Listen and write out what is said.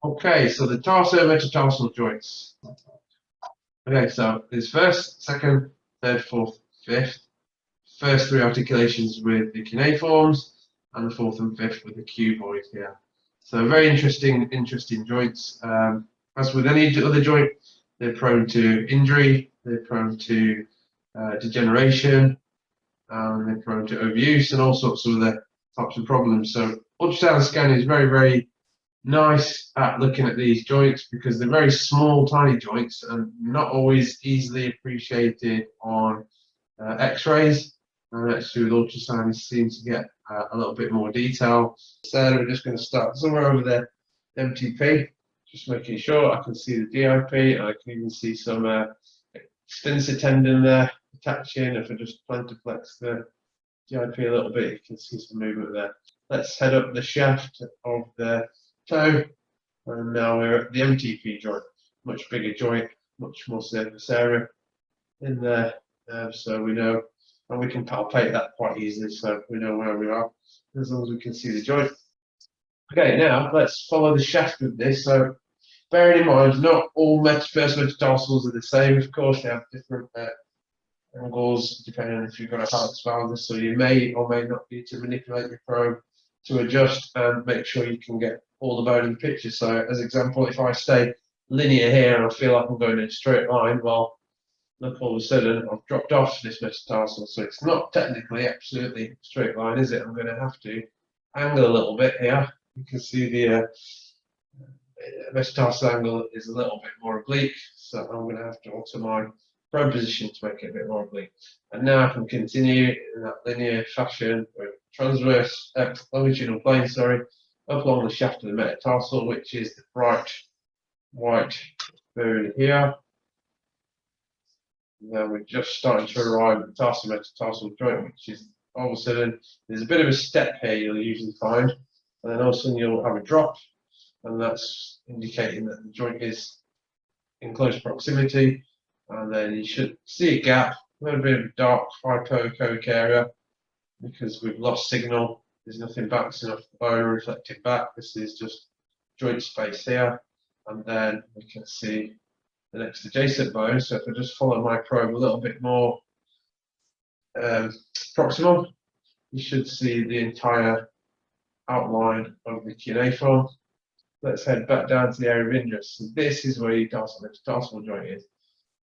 Okay, so the tarsometatarsal joints. Okay, so there's first, second, third, fourth, fifth. First three articulations with the cuneiforms, and the fourth and fifth with the cuboid here. So very interesting joints. As with any other joint, they're prone to injury, they're prone to degeneration, and they're prone to overuse and all sorts of other types of problems. So ultrasound scanning is very, very nice at looking at these joints because they're very small, tiny joints and not always easily appreciated on X-rays. And actually, with ultrasound, you seem to get a little bit more detail. So we're just going to start somewhere over the MTP, just making sure I can see the DIP, and I can even see some extensor tendon there attaching. If I just plentaflex the DIP a little bit, you can see some movement there. Let's head up the shaft of the toe, and now we're at the MTP joint, much bigger joint, much more surface area in there, so we know, and we can palpate that quite easily, so we know where we are as long as we can see the joint. Okay, now let's follow the shaft with this. So bearing in mind, not all first metatarsals are the same. Of course, they have different angles depending on if you've got a hallux valgus, so you may or may not need to manipulate your probe to adjust and make sure you can get all the bone in the picture. So as example, if I stay linear here and I feel like I'm going in a straight line, well, look, all of a sudden I've dropped off this metatarsal, so it's not technically absolutely straight line, is it? I'm going to have to angle a little bit here. You can see the metatarsal angle is a little bit more oblique, so I'm going to have to alter my probe position to make it a bit more oblique. And now I can continue in that linear fashion with transverse, longitudinal plane, up along the shaft of the metatarsal, which is the bright white bone here. Now we're just starting to arrive at the tarsometatarsal joint, which is all of a sudden there's a bit of a step here you'll usually find, and then all of a sudden you'll have a drop, and that's indicating that the joint is in close proximity, and then you should see a gap, a little bit of a dark hypoechoic area because we've lost signal. There's nothing bouncing off the bone or reflecting back. This is just joint space here, and then we can see the next adjacent bone. So if I just follow my probe a little bit more proximal, you should see the entire outline of the cuneiform. Let's head back down to the area of interest. So this is where your tarsometatarsal joint is.